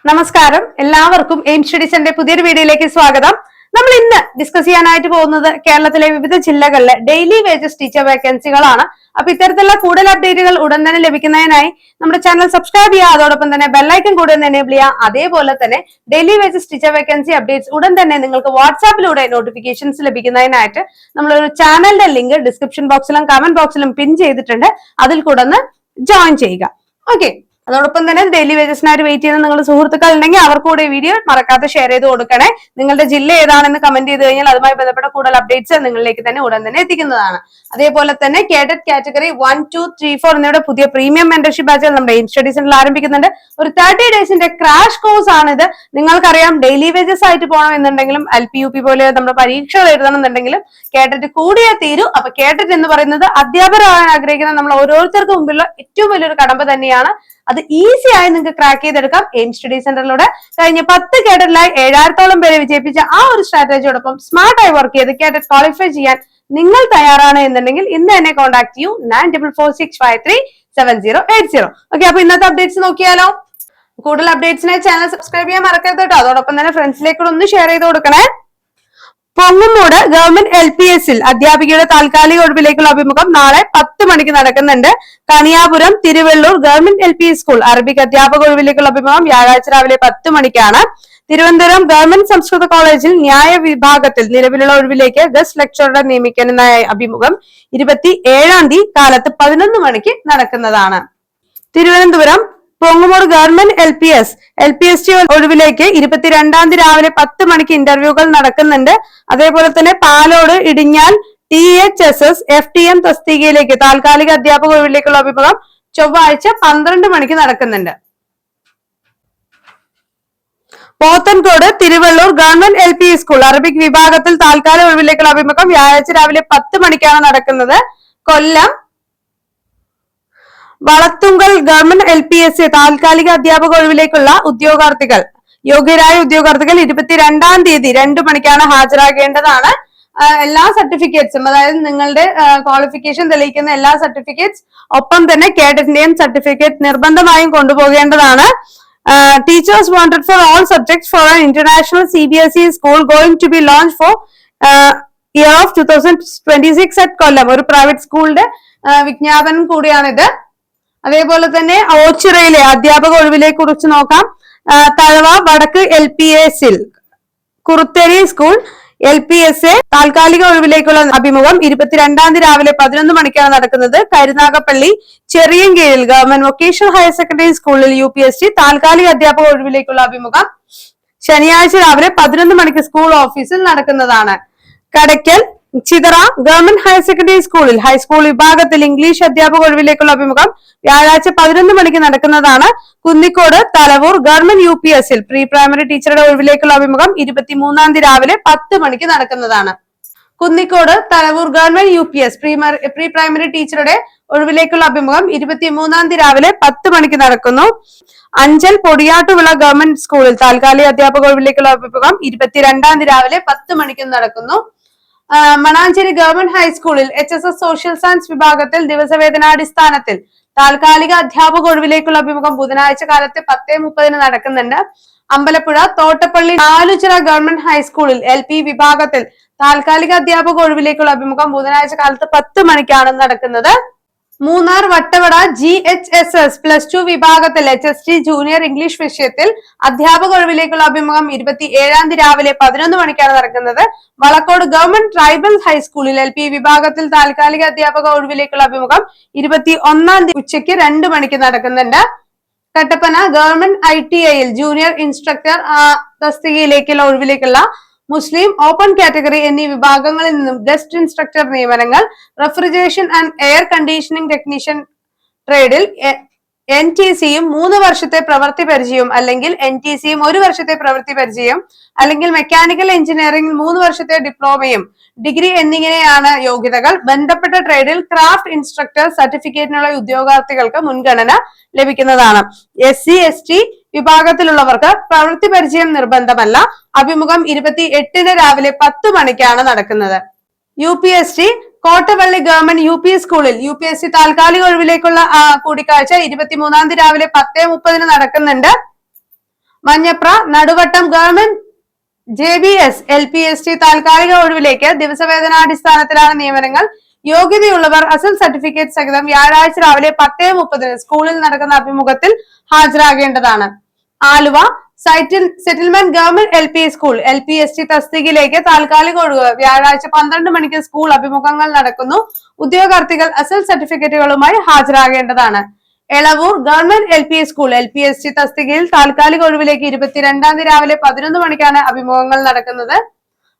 നമസ്കാരം, എല്ലാവർക്കും എയിം സ്റ്റഡീസിന്റെ പുതിയൊരു വീഡിയോയിലേക്ക് സ്വാഗതം. നമ്മൾ ഇന്ന് ഡിസ്കസ് ചെയ്യാനായിട്ട് പോകുന്നത് കേരളത്തിലെ വിവിധ ജില്ലകളിലെ ഡെയിലി വേജസ് ടീച്ചർ വേക്കൻസികളാണ്. അപ്പൊ ഇത്തരത്തിലുള്ള കൂടുതൽ അപ്ഡേറ്റുകൾ ഉടൻ തന്നെ ലഭിക്കുന്നതിനായി നമ്മുടെ ചാനൽ സബ്സ്ക്രൈബ് ചെയ്യുക, അതോടൊപ്പം തന്നെ ബെല്ലൈക്കൺ കൂടെ ഒന്ന് എനേബിൾ ചെയ്യുക. അതേപോലെ തന്നെ daily wages teacher vacancy updates ഉടൻ തന്നെ നിങ്ങൾക്ക് വാട്സാപ്പിലൂടെ നോട്ടിഫിക്കേഷൻസ് ലഭിക്കുന്നതിനായിട്ട് നമ്മളൊരു ചാനലിന്റെ ലിങ്ക് ഡിസ്ക്രിപ്ഷൻ ബോക്സിലും കമന്റ് ബോക്സിലും പിൻ ചെയ്തിട്ടുണ്ട്. അതിൽ കൂടെ ഒന്ന് ജോയിൻ ചെയ്യുക. ഓക്കെ, അതോടൊപ്പം തന്നെ ഡെയിലി വേജസിനായിട്ട് വെയിറ്റ് ചെയ്യുന്ന നിങ്ങളുടെ സുഹൃത്തുക്കൾ ഉണ്ടെങ്കിൽ അവർക്ക് കൂടെ വീഡിയോ മറക്കാതെ ഷെയർ ചെയ്ത് കൊടുക്കണേ. നിങ്ങളുടെ ജില്ല ഏതാണെന്ന് കമന്റ് ചെയ്ത് കഴിഞ്ഞാൽ അതുമായി ബന്ധപ്പെട്ട കൂടുതൽ അപ്ഡേറ്റ്സ് നിങ്ങളിലേക്ക് തന്നെ ഉടൻ തന്നെ എത്തിക്കുന്നതാണ്. അതേപോലെ തന്നെ കേഡറ്റ് കാറ്റഗറി 1, 2, 3, 4 എന്നിവയുടെ പുതിയ പ്രീമിയം മെന്റർഷിപ്പ് ബാച്ചുകൾ നമ്മുടെ എയിം സ്റ്റഡി സെന്ററിൽ ആരംഭിക്കുന്നുണ്ട്. ഒരു 30 ഡേയ്സിന്റെ ക്രാഷ് കോഴ്സ് ആണിത്. നിങ്ങൾക്കറിയാം, ഡെയിലി വേജസ് ആയിട്ട് പോകണം എന്നുണ്ടെങ്കിലും LP UP പോലെ നമ്മുടെ പരീക്ഷകൾ എഴുതണം എന്നുണ്ടെങ്കിലും കേഡറ്റ് കൂടിയേ തീരൂ. അപ്പൊ കേഡറ്റ് എന്ന് പറയുന്നത് അധ്യാപകരാകാൻ ആഗ്രഹിക്കുന്ന നമ്മൾ ഓരോരുത്തർക്കും മുമ്പിലുള്ള ഏറ്റവും വലിയൊരു കടമ്പ തന്നെയാണ്. അത് ഈസി ആയി നിങ്ങൾക്ക് ക്രാക്ക് ചെയ്തെടുക്കാം. എയിം സ്റ്റഡി സെന്ററിലൂടെ കഴിഞ്ഞ 10 കേഡറ്റിലായി 7000ഓളം പേരെ വിജയിപ്പിച്ച ആ ഒരു സ്ട്രാറ്റജിയോടൊപ്പം സ്മാർട്ടായി വർക്ക് ചെയ്ത് കേഡറ്റ് ക്വാളിഫൈ ചെയ്യാൻ നിങ്ങൾ തയ്യാറാണ് എന്നുണ്ടെങ്കിൽ ഇന്ന് എന്നെ കോൺടാക്ട് ചെയ്യൂ 9446537080. ഓക്കെ, അപ്പൊ ഇന്നത്തെ അപ്ഡേറ്റ്സ് നോക്കിയാലോ. കൂടുതൽ അപ്ഡേറ്റ്സിനായി ചാനൽ സബ്സ്ക്രൈബ് ചെയ്യാൻ മറക്കരുത് കേട്ടോ. അതോടൊപ്പം തന്നെ ഫ്രണ്ട്സിലേക്ക് ഒന്ന് ഷെയർ ചെയ്ത് കൊടുക്കണേ. പൊങ്ങുമൂട് ഗവൺമെന്റ് LPSൽ അധ്യാപികയുടെ താൽക്കാലിക ഒഴിവിലേക്കുള്ള അഭിമുഖം നാളെ 10 മണിക്ക് നടക്കുന്നുണ്ട്. Kaniyapuram Thiruvallur government LP school Arabic അധ്യാപക ഒഴിവിലേക്കുള്ള അഭിമുഖം വ്യാഴാഴ്ച രാവിലെ 10 മണിക്കാണ്. തിരുവനന്തപുരം ഗവൺമെന്റ് സംസ്കൃത കോളേജിൽ ന്യായ വിഭാഗത്തിൽ നിലവിലുള്ള ഒഴിവിലേക്ക് ഗസ്റ്റ് ലെക്ചററെ നിയമിക്കുന്ന അഭിമുഖം 27-ാം തീയതി കാലത്ത് 11 മണിക്ക് നടക്കുന്നതാണ്. തിരുവനന്തപുരം പൊങ്ങുമൂട് ഗവൺമെന്റ് LPST ഒഴിവിലേക്ക് 22-ാം തീയതി രാവിലെ 10 മണിക്ക് ഇന്റർവ്യൂകൾ നടക്കുന്നുണ്ട്. അതേപോലെ തന്നെ പാലോട് ഇടിഞ്ഞാൽ THSS FTM തസ്തികയിലേക്ക് താൽക്കാലിക അധ്യാപക ഒഴിവിലേക്കുള്ള അഭിമുഖം ചൊവ്വാഴ്ച 12 മണിക്ക് നടക്കുന്നുണ്ട്. Pothencode Thiruvallur government LP school Arabic വിഭാഗത്തിൽ താൽക്കാലിക ഒഴിവിലേക്കുള്ള അഭിമുഖം വ്യാഴാഴ്ച രാവിലെ 10 മണിക്കാണ് നടക്കുന്നത്. കൊല്ലം വളത്തുങ്കൽ ഗവൺമെന്റ് LPSC താൽക്കാലിക അധ്യാപക ഒഴിവിലേക്കുള്ള യോഗ്യരായ ഉദ്യോഗാർത്ഥികൾ 22-ാം തീയതി 2 മണിക്കാണ് ഹാജരാകേണ്ടതാണ്. എല്ലാ സർട്ടിഫിക്കറ്റ്സും, അതായത് നിങ്ങളുടെ ക്വാളിഫിക്കേഷൻ തെളിയിക്കുന്ന എല്ലാ സർട്ടിഫിക്കറ്റ്സ്, ഒപ്പം തന്നെ കേഡറ്റിന്റെയും സർട്ടിഫിക്കറ്റ് നിർബന്ധമായും കൊണ്ടുപോകേണ്ടതാണ്. Teachers wanted for all subjects for an international CBSE school going to be launched for year of 2026 at Kollam. ഒരു പ്രൈവറ്റ് സ്കൂളിന്റെ വിജ്ഞാപനം കൂടിയാണിത്. അതേപോലെ തന്നെ ഓച്ചിറയിലെ അധ്യാപക ഒഴിവിനെ കുറിച്ച് നോക്കാം. തഴവ വടക്ക് LPSൽ കുറുത്തേരി സ്കൂൾ LPSA താൽക്കാലിക ഒഴിവിലേക്കുള്ള അഭിമുഖം 22-ാം തീയതി രാവിലെ 11 മണിക്കാണ് നടക്കുന്നത്. കരുനാഗപ്പള്ളി ചെറിയൻകീഴിൽ ഗവൺമെന്റ് വൊക്കേഷണൽ ഹയർ സെക്കൻഡറി സ്കൂളിൽ UPSC താൽക്കാലിക അധ്യാപക ഒഴിവിലേക്കുള്ള അഭിമുഖം ശനിയാഴ്ച രാവിലെ 11 മണിക്ക് സ്കൂൾ ഓഫീസിൽ നടക്കുന്നതാണ്. Kadakkal Chithara government higher secondary സ്കൂളിൽ ഹൈസ്കൂൾ വിഭാഗത്തിൽ ഇംഗ്ലീഷ് അധ്യാപക ഒഴിവിലേക്കുള്ള അഭിമുഖം വ്യാഴാഴ്ച 11 മണിക്ക് നടക്കുന്നതാണ്. കുന്നിക്കോട് തലവൂർ ഗവൺമെന്റ് UPSൽ പ്രീ പ്രൈമറി ടീച്ചറുടെ ഒഴിവിലേക്കുള്ള അഭിമുഖം 23-ാം തീയതി രാവിലെ 10 മണിക്ക് നടക്കുന്നതാണ്. Kunnikode Thalavoor government UPS pre primary ടീച്ചറുടെ ഒഴിവിലേക്കുള്ള അഭിമുഖം 23-ാം തീയതി രാവിലെ 10 മണിക്ക് നടക്കുന്നു. അഞ്ചൽ പൊടിയാട്ടുവിള ഗവൺമെന്റ് സ്കൂളിൽ താൽക്കാലിക അധ്യാപക ഒഴിവിലേക്കുള്ള അഭിമുഖം 22-ാം തീയതി രാവിലെ 10 മണിക്ക് നടക്കുന്നു. മണാഞ്ചേരി ഗവൺമെന്റ് ഹൈസ്കൂളിൽ HSS സോഷ്യൽ സയൻസ് വിഭാഗത്തിൽ ദിവസവേതനാടിസ്ഥാനത്തിൽ താൽക്കാലിക അധ്യാപക ഒഴിവിലേക്കുള്ള അഭിമുഖം ബുധനാഴ്ച കാലത്ത് 10:30 നടക്കുന്നുണ്ട്. അമ്പലപ്പുഴ തോട്ടപ്പള്ളി നാലുചിറ ഗവൺമെന്റ് ഹൈസ്കൂളിൽ LP വിഭാഗത്തിൽ താൽക്കാലിക അധ്യാപക ഒഴിവിലേക്കുള്ള അഭിമുഖം ബുധനാഴ്ച കാലത്ത് 10 മണിക്കാണ് നടക്കുന്നത്. മൂന്നാർ വട്ടവട GHSS +2 വിഭാഗത്തിൽ HST ജൂനിയർ ഇംഗ്ലീഷ് വിഷയത്തിൽ അധ്യാപക ഒഴിവിലേക്കുള്ള അഭിമുഖം 27-ാം തീയതി രാവിലെ 11 മണിക്കാണ് നടക്കുന്നത്. വളക്കോട് ഗവൺമെന്റ് ട്രൈബൽ ഹൈസ്കൂളിൽ LP വിഭാഗത്തിൽ താൽക്കാലിക അധ്യാപക ഒഴിവിലേക്കുള്ള അഭിമുഖം 21-ാം തീയതി ഉച്ചയ്ക്ക് 2 മണിക്ക് നടക്കുന്നുണ്ട്. കട്ടപ്പന ഗവൺമെന്റ് ITIയിൽ ജൂനിയർ ഇൻസ്ട്രക്ടർ തസ്തികയിലേക്കുള്ള ഒഴിവിലേക്കുള്ള മുസ്ലിം ഓപ്പൺ കാറ്റഗറി എന്നീ വിഭാഗങ്ങളിൽ നിന്നും ഗസ്റ്റ് ഇൻസ്ട്രക്ടർ നിയമനങ്ങൾ. Refrigeration and air conditioning technician ട്രേഡിൽ NTCയും 3 വർഷത്തെ പ്രവൃത്തി പരിചയം, അല്ലെങ്കിൽ NTCയും 1 വർഷത്തെ പ്രവൃത്തി പരിചയം, അല്ലെങ്കിൽ മെക്കാനിക്കൽ എഞ്ചിനീയറിംഗിൽ 3 വർഷത്തെ ഡിപ്ലോമയും ഡിഗ്രി എന്നിങ്ങനെയാണ് യോഗ്യതകൾ. ബന്ധപ്പെട്ട ട്രേഡിൽ ക്രാഫ്റ്റ് ഇൻസ്ട്രക്ടർ സർട്ടിഫിക്കറ്റിനുള്ള ഉദ്യോഗാർത്ഥികൾക്ക് മുൻഗണന ലഭിക്കുന്നതാണ്. SC ST വിഭാഗത്തിലുള്ളവർക്ക് പ്രവൃത്തി പരിചയം നിർബന്ധമല്ല. അഭിമുഖം 28-ന് രാവിലെ 10 മണിക്കാണ് നടക്കുന്നത്. UPSC കോട്ടവള്ളി ഗവൺമെന്റ് UP സ്കൂളിൽ UPSC താൽക്കാലിക ഒഴിവിലേക്കുള്ള കൂടിക്കാഴ്ച 23-ാം തീയതി രാവിലെ 10:30 നടക്കുന്നുണ്ട്. Manjapra Naduvattom government JBS LPST താൽക്കാലിക ഒഴിവിലേക്ക് ദിവസവേതനാടിസ്ഥാനത്തിലാണ് നിയമനങ്ങൾ. യോഗ്യതയുള്ളവർ അസൽ സർട്ടിഫിക്കറ്റ് സഹിതം വ്യാഴാഴ്ച രാവിലെ 10:30 സ്കൂളിൽ നടക്കുന്ന അഭിമുഖത്തിൽ ഹാജരാകേണ്ടതാണ്. Aluva settlement government LP school LPST തസ്തികയിലേക്ക് താൽക്കാലിക ഒഴിവ് വ്യാഴാഴ്ച 12 മണിക്ക് സ്കൂൾ അഭിമുഖങ്ങൾ നടക്കുന്നു. ഉദ്യോഗാർത്ഥികൾ അസൽ സർട്ടിഫിക്കറ്റുകളുമായി ഹാജരാകേണ്ടതാണ്. Elavoor government LP school LPST തസ്തികയിൽ താൽക്കാലിക ഒഴിവിലേക്ക് 22-ാം തീയതി രാവിലെ 11 മണിക്കാണ് അഭിമുഖങ്ങൾ നടക്കുന്നത്.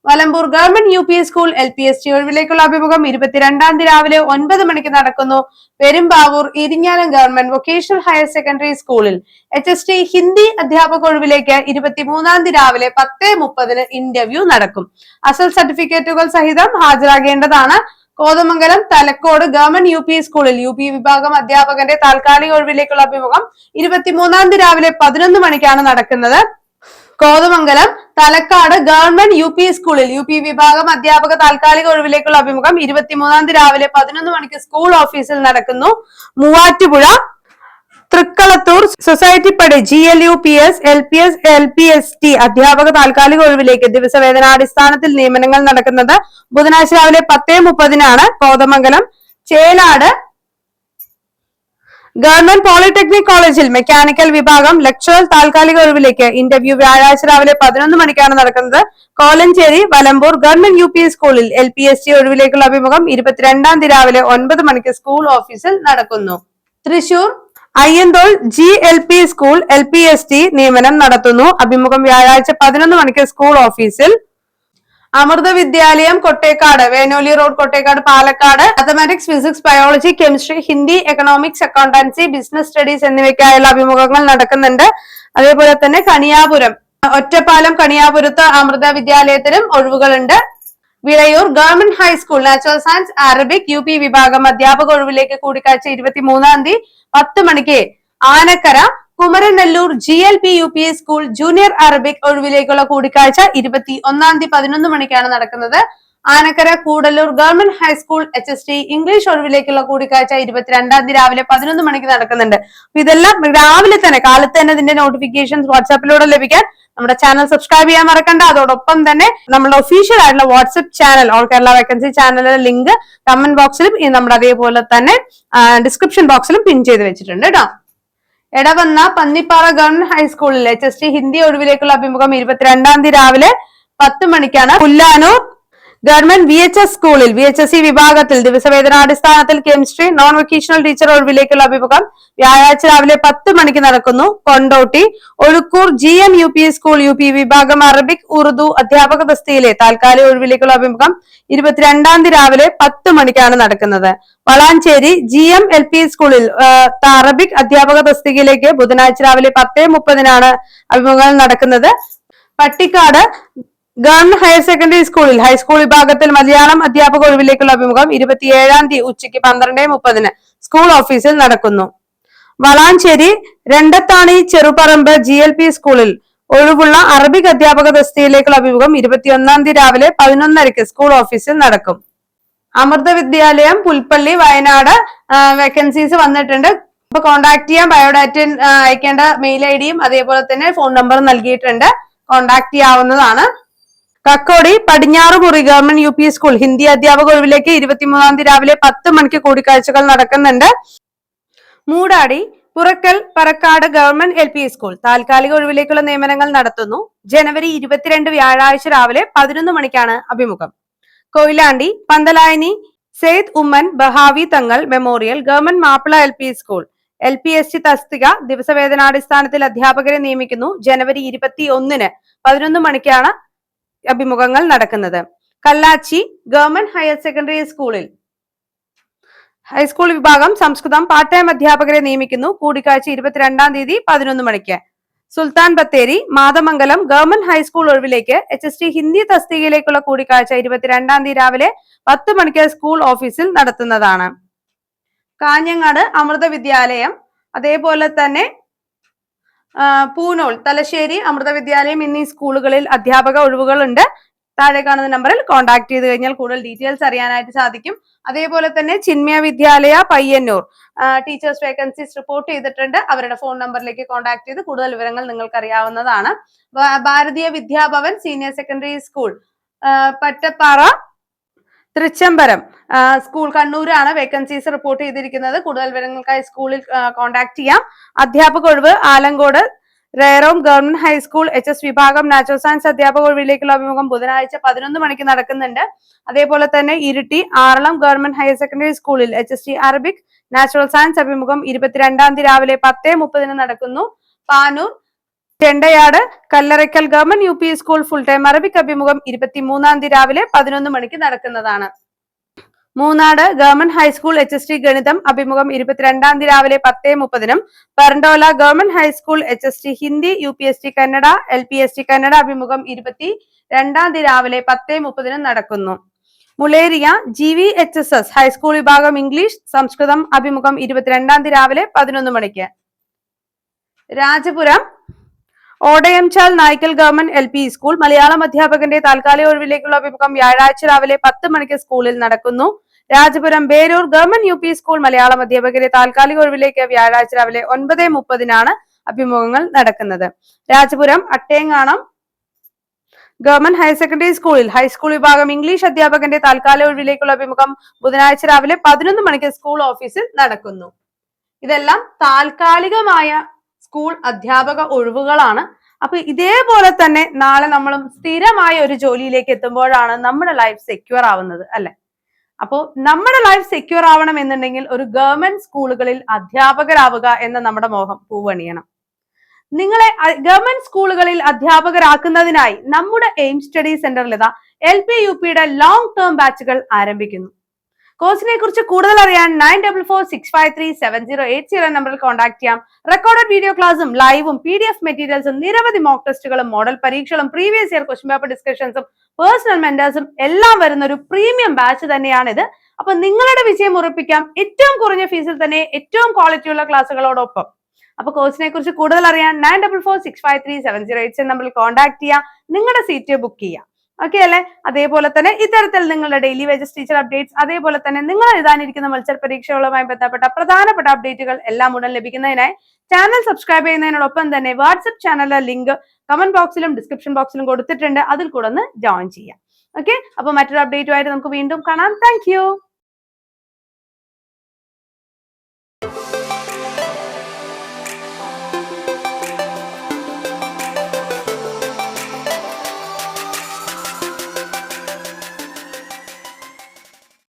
Valampoor government UP school LPST ഒഴിവിലേക്കുള്ള അഭിമുഖം 22-ാം തീയതി രാവിലെ 9 മണിക്ക് നടക്കുന്നു. Perumbavoor Iringalam government vocational higher secondary സ്കൂളിൽ HST ഹിന്ദി അധ്യാപക ഒഴിവിലേക്ക് 23-ാം തീയതി രാവിലെ 10:30 ഇന്റർവ്യൂ നടക്കും. അസൽ സർട്ടിഫിക്കറ്റുകൾ സഹിതം ഹാജരാകേണ്ടതാണ്. കോതമംഗലം തലക്കോട് ഗവൺമെന്റ് UP സ്കൂളിൽ UP വിഭാഗം അധ്യാപകന്റെ താൽക്കാലിക ഒഴിവിലേക്കുള്ള അഭിമുഖം 23-ാം തീയതി രാവിലെ 11 മണിക്കാണ് നടക്കുന്നത്. കോതമംഗലം തലക്കാട് ഗവൺമെന്റ് UP സ്കൂളിൽ UP വിഭാഗം അധ്യാപക താൽക്കാലിക ഒഴിവിലേക്കുള്ള അഭിമുഖം 23-ാം തീയതി രാവിലെ 11 മണിക്ക് സ്കൂൾ ഓഫീസിൽ നടക്കുന്നു. മൂവാറ്റുപുഴ തൃക്കളത്തൂർ സൊസൈറ്റി പടി GLUPS LPS LPST അധ്യാപക താൽക്കാലിക ഒഴിവിലേക്ക് ദിവസവേതനാടിസ്ഥാനത്തിൽ നിയമനങ്ങൾ നടക്കുന്നത് ബുധനാഴ്ച രാവിലെ 10:30 കോതമംഗലം ചേലാട് ഗവൺമെന്റ് പോളിടെക്നിക് കോളേജിൽ മെക്കാനിക്കൽ വിഭാഗം ലെക്ചറർ താൽക്കാലിക ഒഴിവിലേക്ക് ഇന്റർവ്യൂ വ്യാഴാഴ്ച രാവിലെ 11 മണിക്കാണ് നടക്കുന്നത്. കോലഞ്ചേരി വലമ്പൂർ ഗവൺമെന്റ് UP സ്കൂളിൽ LPST ഒഴിവിലേക്കുള്ള അഭിമുഖം 22-ാം തീയതി രാവിലെ 9 മണിക്ക് സ്കൂൾ ഓഫീസിൽ നടക്കുന്നു. Thrissur Ayyanthole GLP school LPST നിയമനം നടത്തുന്നു. അഭിമുഖം വ്യാഴാഴ്ച 11 മണിക്ക് സ്കൂൾ ഓഫീസിൽ. Amrita Vidyalayam Kottekkad Venoli road Kottekkad Palakkad mathematics physics biology chemistry Hindi economics accountancy business studies എന്നിവയ്ക്കായുള്ള അഭിമുഖങ്ങൾ നടക്കുന്നുണ്ട്. അതേപോലെ തന്നെ കണിയാപുരം ഒറ്റപ്പാലം കണിയാപുരത്ത് അമൃത വിദ്യാലയത്തിനും ഒഴിവുകളുണ്ട്. Vilayur government high school natural science Arabic UP വിഭാഗം അധ്യാപക ഒഴിവിലേക്ക് കൂടിക്കാഴ്ച 23-ാം തീയതി 10 മണിക്ക്. Anakkara Kumaranellur GLP UP school junior Arabic ഒഴിവിലേക്കുള്ള കൂടിക്കാഴ്ച 21-ാം തീയതി 11 മണിക്കാണ് നടക്കുന്നത്. Anakkara Koodallur government high school HST English ഒഴിവിലേക്കുള്ള കൂടിക്കാഴ്ച 22-ാം തീയതി രാവിലെ 11 മണിക്ക് നടക്കുന്നുണ്ട്. അപ്പൊ ഇതെല്ലാം രാവിലെ തന്നെ കാലത്ത് തന്നെ ഇതിന്റെ നോട്ടിഫിക്കേഷൻസ് വാട്സാപ്പിലൂടെ ലഭിക്കാൻ നമ്മുടെ ചാനൽ സബ്സ്ക്രൈബ് ചെയ്യാൻ മറക്കണ്ട. അതോടൊപ്പം തന്നെ നമ്മുടെ ഒഫീഷ്യൽ ആയിട്ടുള്ള WhatsApp channel all Kerala vacancy ചാനലിന്റെ ലിങ്ക് കമന്റ് ബോക്സിലും നമ്മുടെ അതേപോലെ തന്നെ ഡിസ്ക്രിപ്ഷൻ ബോക്സിലും പിൻ ചെയ്ത് വെച്ചിട്ടുണ്ട് കേട്ടോ. എടവന്ന പന്നിപ്പാറ ഗവൺമെന്റ് ഹൈസ്കൂളിൽ HST ഹിന്ദി ഒഴിവിലേക്കുള്ള അഭിമുഖം 22-ാം തീയതി രാവിലെ 10 മണിക്കാണ്. പുല്ലാനൂർ ഗവൺമെന്റ് VHS സ്കൂളിൽ VHSE വിഭാഗത്തിൽ ദിവസവേതനാടിസ്ഥാനത്തിൽ കെമിസ്ട്രി നോൺ വൊക്കേഷണൽ ടീച്ചർ ഒഴിവിലേക്കുള്ള അഭിമുഖം വ്യാഴാഴ്ച രാവിലെ 10 മണിക്ക് നടക്കുന്നു. Kondotty Ozhukkur GM UP school UP വിഭാഗം അറബിക് ഉറുദു അധ്യാപക തസ്തികയിലെ താൽക്കാലിക ഒഴിവിലേക്കുള്ള അഭിമുഖം 22-ാം തീയതി രാവിലെ 10 മണിക്കാണ് നടക്കുന്നത്. വളാഞ്ചേരി GM LP സ്കൂളിൽ അറബിക് അധ്യാപക തസ്തികയിലേക്ക് ബുധനാഴ്ച രാവിലെ 10:30 അഭിമുഖങ്ങൾ നടക്കുന്നത്. പട്ടിക്കാട് ഗവൺമെന്റ് ഹയർ സെക്കൻഡറി സ്കൂളിൽ ഹൈസ്കൂൾ വിഭാഗത്തിൽ മലയാളം അധ്യാപക ഒഴിവിലേക്കുള്ള അഭിമുഖം 27-ാം തീയതി ഉച്ചയ്ക്ക് 12:30 സ്കൂൾ ഓഫീസിൽ നടക്കുന്നു. വളാഞ്ചേരി രണ്ടത്താണി ചെറുപറമ്പ് GLP സ്കൂളിൽ ഒഴിവുള്ള അറബിക് അധ്യാപക തസ്തികയിലേക്കുള്ള അഭിമുഖം 21-ാം തീയതി രാവിലെ 11:30 സ്കൂൾ ഓഫീസിൽ നടക്കും. അമൃത വിദ്യാലയം പുൽപ്പള്ളി വയനാട് വേക്കൻസീസ് വന്നിട്ടുണ്ട്. അപ്പൊ കോൺടാക്ട് ചെയ്യാൻ ബയോഡാറ്റ അയക്കേണ്ട മെയിൽ IDയും അതേപോലെ തന്നെ ഫോൺ നമ്പറും നൽകിയിട്ടുണ്ട്. കോൺടാക്ട് ചെയ്യാവുന്നതാണ്. Kakkodi Padinjarumuri government UP school Hindi അധ്യാപക ഒഴിവിലേക്ക് 23-ാം തീയതി രാവിലെ 10 മണിക്ക് കൂടിക്കാഴ്ചകൾ നടക്കുന്നുണ്ട്. Moodadi Purakkal Parakkad government LP school താൽക്കാലിക ഒഴിവിലേക്കുള്ള നിയമനങ്ങൾ നടത്തുന്നു. ജനുവരി 22 വ്യാഴാഴ്ച രാവിലെ 11 മണിക്കാണ് അഭിമുഖം. കൊയിലാണ്ടി പന്തലായനി സെയ്ദ് ഉമ്മൻ ബഹാവി തങ്ങൾ memorial government Mappila LP school LPST തസ്തിക ദിവസവേതനാടിസ്ഥാനത്തിൽ അധ്യാപകരെ നിയമിക്കുന്നു. ജനുവരി 21 11 മണിക്കാണ് അഭിമുഖങ്ങൾ നടക്കുന്നത്. കല്ലാച്ചി ഗവൺമെന്റ് ഹയർ സെക്കൻഡറി സ്കൂളിൽ ഹൈസ്കൂൾ വിഭാഗം സംസ്കൃതം പാർട്ട് ടൈം അധ്യാപകരെ നിയമിക്കുന്നു. കൂടിക്കാഴ്ച 22-ാം തീയതി 11 മണിക്ക്. സുൽത്താൻ ബത്തേരി മാതമംഗലം ഗവൺമെന്റ് ഹൈസ്കൂൾ ഒഴിവിലേക്ക് HST ഹിന്ദി തസ്തികയിലേക്കുള്ള കൂടിക്കാഴ്ച 22-ാം തീയതി രാവിലെ 10 മണിക്ക് സ്കൂൾ ഓഫീസിൽ നടത്തുന്നതാണ്. കാഞ്ഞങ്ങാട് അമൃത വിദ്യാലയം അതേപോലെ തന്നെ പൂനോൾ തലശ്ശേരി അമൃത വിദ്യാലയം എന്നീ സ്കൂളുകളിൽ അധ്യാപക ഒഴിവുകളുണ്ട്. താഴെ കാണുന്ന നമ്പറിൽ കോൺടാക്ട് ചെയ്ത് കഴിഞ്ഞാൽ കൂടുതൽ ഡീറ്റെയിൽസ് അറിയാനായിട്ട് സാധിക്കും. അതേപോലെ തന്നെ ചിന്മയ വിദ്യാലയ പയ്യന്നൂർ ടീച്ചേഴ്സ് വേക്കൻസീസ് റിപ്പോർട്ട് ചെയ്തിട്ടുണ്ട്. അവരുടെ ഫോൺ നമ്പറിലേക്ക് കോൺടാക്ട് ചെയ്ത് കൂടുതൽ വിവരങ്ങൾ നിങ്ങൾക്ക് അറിയാവുന്നതാണ്. Bharatiya Vidyabhavan senior secondary school Pattappara Thrichambaram school കണ്ണൂരാണ് വേക്കൻസീസ് റിപ്പോർട്ട് ചെയ്തിരിക്കുന്നത്. കൂടുതൽ വിവരങ്ങൾക്കായി സ്കൂളിൽ കോൺടാക്ട് ചെയ്യാം. അധ്യാപക ഒഴിവ് ആലങ്കോട് റേറോം ഗവൺമെന്റ് ഹൈസ്കൂൾ HS വിഭാഗം നാച്ചുറൽ സയൻസ് അധ്യാപക ഒഴിവിലേക്കുള്ള അഭിമുഖം ബുധനാഴ്ച 11 മണിക്ക് നടക്കുന്നുണ്ട്. അതേപോലെ തന്നെ Iritty Aralam government higher secondary സ്കൂളിൽ HST അറബിക് നാച്ചുറൽ സയൻസ് അഭിമുഖം 22-ാം തീയതി രാവിലെ 10:30 നടക്കുന്നു. Panoor Chendayad Kallarakkal government UP school full time Arabic അഭിമുഖം 23-ാം തീയതി രാവിലെ 11 മണിക്ക് നടക്കുന്നതാണ്. മൂന്നാട് ഗവൺമെന്റ് ഹൈസ്കൂൾ HST ഗണിതം അഭിമുഖം 22-ാം തീയതി രാവിലെ 10:30 Perdala government high school HST Hindi UPST Kannada LPST Kannada അഭിമുഖം 22-ാം തീയതി രാവിലെ 10:30 നടക്കുന്നു. മുളേരിയ GVHSS ഹൈസ്കൂൾ വിഭാഗം ഇംഗ്ലീഷ് സംസ്കൃതം അഭിമുഖം 22-ാം തീയതി രാവിലെ 11 മണിക്ക്. Rajapuram Odayanchal Naikkal government LP school Malayalam അധ്യാപകന്റെ താൽക്കാലിക ഒഴിവിലേക്കുള്ള അഭിമുഖം വ്യാഴാഴ്ച രാവിലെ 10 മണിക്ക് സ്കൂളിൽ നടക്കുന്നു. Rajapuram Beroor government UP school Malayalam അധ്യാപകന്റെ താൽക്കാലിക ഒഴിവിലേക്ക് വ്യാഴാഴ്ച രാവിലെ 9:30 അഭിമുഖങ്ങൾ നടക്കുന്നത്. Rajapuram Attenganam government higher secondary സ്കൂളിൽ ഹൈസ്കൂൾ വിഭാഗം ഇംഗ്ലീഷ് അധ്യാപകന്റെ താൽക്കാലിക ഒഴിവിലേക്കുള്ള അഭിമുഖം ബുധനാഴ്ച രാവിലെ 11 മണിക്ക് സ്കൂൾ ഓഫീസിൽ നടക്കുന്നു. ഇതെല്ലാം താൽക്കാലികമായ സ്കൂൾ അധ്യാപക ഒഴിവുകളാണ്. അപ്പൊ ഇതേപോലെ തന്നെ നാളെ നമ്മളും സ്ഥിരമായ ഒരു ജോലിയിലേക്ക് എത്തുമ്പോഴാണ് നമ്മുടെ ലൈഫ് സെക്യൂർ ആവുന്നത്, അല്ലെ? അപ്പോൾ നമ്മുടെ ലൈഫ് സെക്യൂർ ആവണം എന്നുണ്ടെങ്കിൽ ഒരു ഗവൺമെന്റ് സ്കൂളുകളിൽ അധ്യാപകരാവുക എന്ന നമ്മുടെ മോഹം പൂവണിയണം. നിങ്ങളെ ഗവൺമെന്റ് സ്കൂളുകളിൽ അധ്യാപകരാക്കുന്നതിനായി നമ്മുടെ എയിം സ്റ്റഡി സെന്ററിൽ ഇതാ LP UPയുടെ ലോങ് ടേം ബാച്ചുകൾ ആരംഭിക്കുന്നു. കോഴ്സിനെ കുറിച്ച് കൂടുതൽ അറിയാൻ 9446537080 നമ്പറിൽ കോൺടാക്ട് ചെയ്യാം. റെക്കോർഡഡ് വീഡിയോ ക്ലാസും ലൈവും PDF മെറ്റീരിയൽസും നിരവധി മോക്ക് ടെസ്റ്റുകളും മോഡൽ പരീക്ഷകളും പ്രീവിയസ് ഇയർ ക്വസ്റ്റ്യൻ പേപ്പർ ഡിസ്കഷൻസും പേഴ്സണൽ മെന്റേഴ്സും എല്ലാം വരുന്ന ഒരു പ്രീമിയം ബാച്ച് തന്നെയാണിത്. അപ്പൊ നിങ്ങളുടെ വിജയം ഉറപ്പിക്കാം ഏറ്റവും കുറഞ്ഞ ഫീസിൽ തന്നെ ഏറ്റവും ക്വാളിറ്റിയുള്ള ക്ലാസ്സുകളോടൊപ്പം. അപ്പൊ കോഴ്സിനെ കുറിച്ച് കൂടുതൽ അറിയാൻ 9446537080 നമ്പറിൽ കോൺടാക്ട് ചെയ്യാം. നിങ്ങളുടെ സീറ്റ് ബുക്ക് ചെയ്യാം. ഓക്കെ അല്ലെ? അതേപോലെ തന്നെ ഇത്തരത്തിൽ നിങ്ങളുടെ ഡെയിലി വേജസ് ടീച്ചർ അപ്ഡേറ്റ്സ്, അതേപോലെ തന്നെ നിങ്ങൾ എഴുതാനിരിക്കുന്ന മത്സര പരീക്ഷകളുമായി ബന്ധപ്പെട്ട പ്രധാനപ്പെട്ട അപ്ഡേറ്റുകൾ എല്ലാം ഉടൻ ലഭിക്കുന്നതിനായി ചാനൽ സബ്സ്ക്രൈബ് ചെയ്യുന്നതിനോടൊപ്പം തന്നെ വാട്സ്ആപ്പ് ചാനലിലെ ലിങ്ക് കമന്റ് ബോക്സിലും ഡിസ്ക്രിപ്ഷൻ ബോക്സിലും കൊടുത്തിട്ടുണ്ട്. അതിൽ കൂടെ ഒന്ന് ജോയിൻ ചെയ്യാം. ഓക്കെ, അപ്പൊ മറ്റൊരു അപ്ഡേറ്റുമായിട്ട് നമുക്ക് വീണ്ടും കാണാം. താങ്ക്